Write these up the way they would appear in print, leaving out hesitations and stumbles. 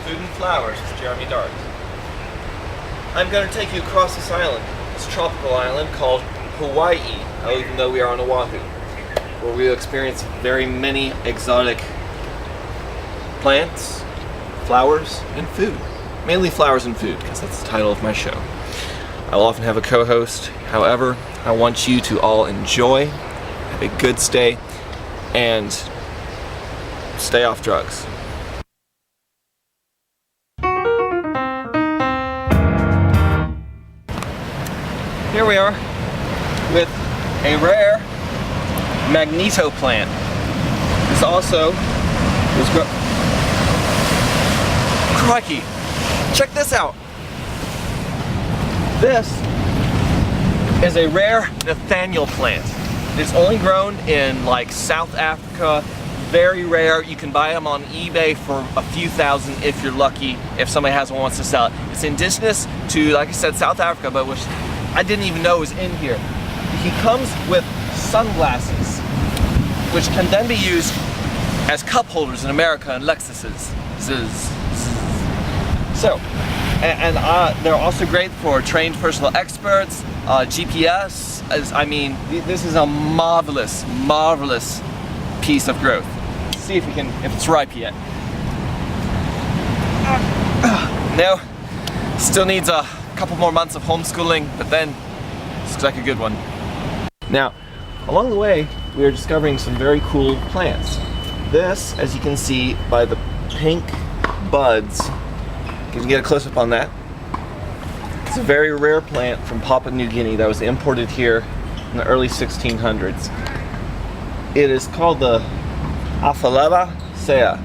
Food and Flowers with Jeremy Dart. I'm going to take you across this island, this tropical island called Hawaii, even though we are on Oahu, where we will experience very many exotic plants, flowers, and food. Mainly flowers and food, because that's the title of my show. I'll often have a co-host. However, I want you to all enjoy, have a good stay, and stay off drugs. Here we are with a rare magneto plant. This also was crikey! Check this out. This is a rare Nathaniel plant. It's only grown in like South Africa. Very rare. You can buy them on eBay for a few thousand if you're lucky, if somebody has one wants to sell it. It's indigenous to, like I said, South Africa, but which I didn't even know was in here. He comes with sunglasses, which can then be used as cup holders in America and Lexuses. So, and they're also great for trained personal experts, GPS. I mean, this is a marvelous, marvelous piece of growth. Let's see if it's ripe yet. No, still needs a couple more months of homeschooling, but then this looks like a good one. Now, along the way, we are discovering some very cool plants. This, as you can see by the pink buds, you can get a close-up on that. It's a very rare plant from Papua New Guinea that was imported here in the early 1600s. It is called the Aphaleba sea.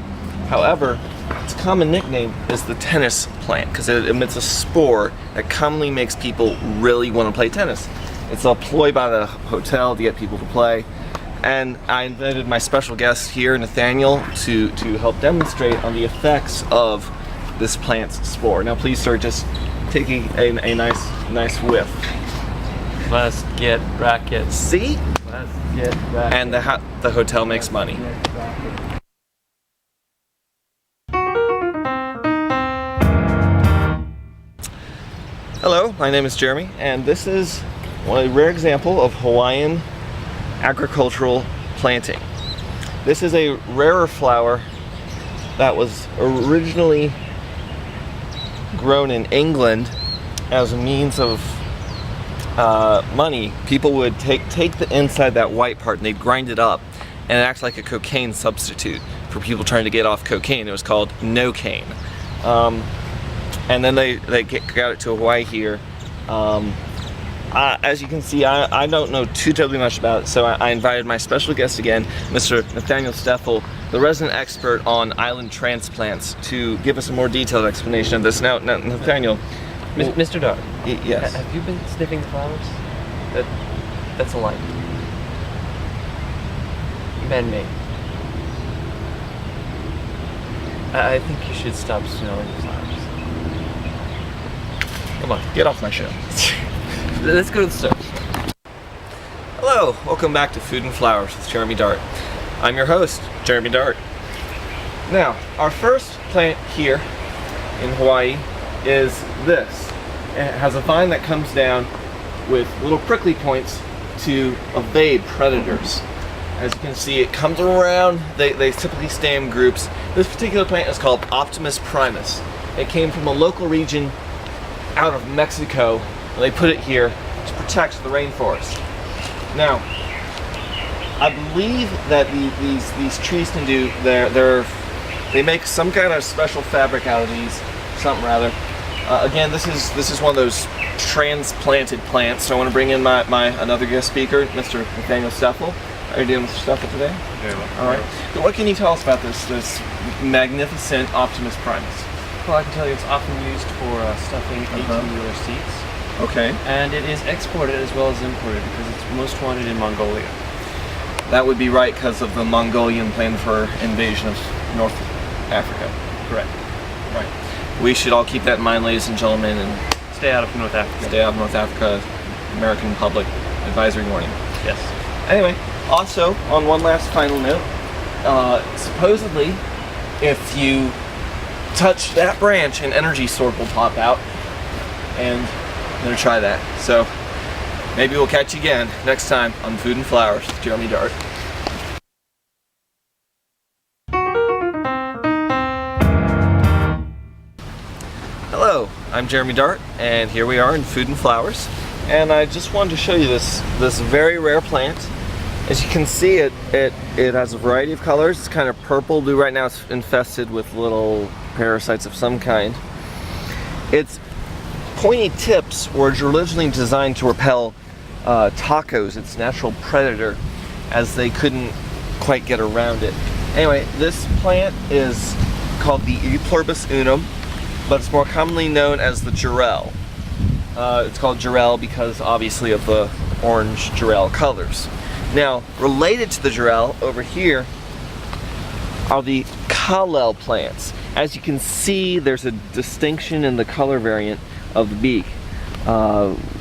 However, its common nickname is the tennis plant because it emits a spore that commonly makes people really want to play tennis. It's a ploy by the hotel to get people to play. And I invited my special guest here, Nathaniel, to help demonstrate on the effects of this plant's spore. Now please start just taking a nice whiff. Let's get rackets. See? Let's get rackets. And the hotel makes money. Hello, my name is Jeremy, and this is a rare example of Hawaiian agricultural planting. This is a rarer flower that was originally grown in England as a means of money. People would take the inside, that white part, and they'd grind it up, and it acts like a cocaine substitute for people trying to get off cocaine. It was called no-cane. And then they got it to Hawaii here. As you can see, I don't know too terribly much about it, so I invited my special guest again, Mr. Nathaniel Steffel, the resident expert on island transplants, to give us a more detailed explanation of this. Now Nathaniel. Mr. Dart. Yes. Have you been sniffing the flowers? That's a lie. Man-made. I think you should stop smelling the flowers. Come on, get off my show. Let's go to the stove. Hello, welcome back to Food and Flowers with Jeremy Dart. I'm your host, Jeremy Dart. Now, our first plant here in Hawaii is this. It has a vine that comes down with little prickly points to evade predators. As you can see, it comes around, they typically stay in groups. This particular plant is called Optimus primus. It came from a local region out of Mexico, and they put it here to protect the rainforest. Now, I believe that these trees can do, they make some kind of special fabric out of these, something rather. Again, this is one of those transplanted plants, so I want to bring in my another guest speaker, Mr. Nathaniel Steffel. How are you doing, Mr. Steffel, today? Very well. All right. So what can you tell us about this magnificent Optimus primus? Well, I can tell you it's often used for stuffing into your seats. Okay. And it is exported as well as imported because it's most wanted in Mongolia. That would be right because of the Mongolian plan for invasion of North Africa. Correct. Right. We should all keep that in mind, ladies and gentlemen, and Stay out of North Africa. stay out of North Africa. American public advisory warning. Yes. Anyway, also, on one last final note, supposedly, if you touch that branch, an energy sword will pop out. And I'm gonna try that. So maybe we'll catch you again next time on Food and Flowers with Jeremy Dart. Hello, I'm Jeremy Dart, and here we are in Food and Flowers. And I just wanted to show you this very rare plant. As you can see, it has a variety of colors. It's kind of purple blue. Right now it's infested with little parasites of some kind. Its pointy tips were originally designed to repel tacos, its natural predator, as they couldn't quite get around it. Anyway, this plant is called the Euplorbus unum, but it's more commonly known as the Jarrell. It's called Jarrell because obviously of the orange Jarrell colors. Now, related to the Jarrell over here are the Kallel plants. As you can see, there's a distinction in the color variant of the beak.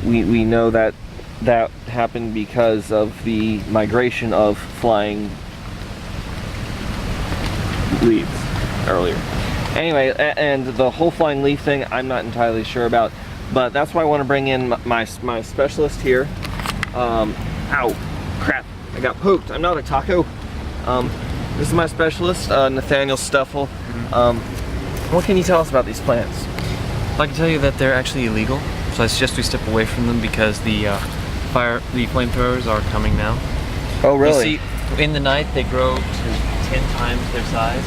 We know that happened because of the migration of flying leaves earlier. Anyway, and the whole flying leaf thing, I'm not entirely sure about, but that's why I want to bring in my specialist here. Ow, crap, I got poked. I'm not a taco. This is my specialist, Nathaniel Stuffle. What can you tell us about these plants? I can tell you that they're actually illegal, so I suggest we step away from them because the flamethrowers are coming now. Oh, really? You see, in the night they grow to 10 times their size.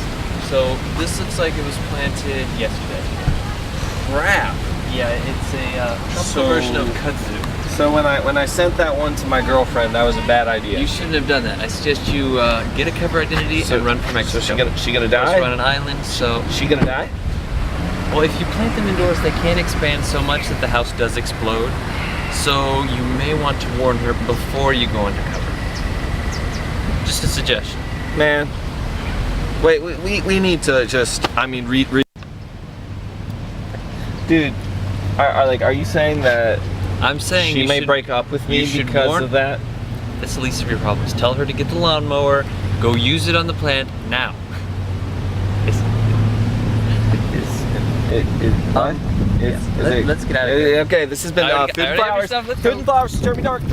So this looks like it was planted yesterday. Crap. Yeah, it's a tropical version of kudzu. So when I sent that one to my girlfriend, that was a bad idea. You shouldn't have done that. I suggest you get a cover identity and run for Mexico. So she gonna die? We're on an island, so She gonna die? well, if you plant them indoors, they can expand so much that the house does explode. So you may want to warn her before you go under cover. Just a suggestion. Man. Wait, we need to just, I mean, read. Dude, are you saying that I'm saying she you may should break up with me you because warn- of that? That's the least of your problems. Tell her to get the lawnmower, go use it on the plant now. Let's get out of here. Okay, this has been I already Food and have your Flowers. stuff, let's Food go. and Flowers, Jeremy Dart.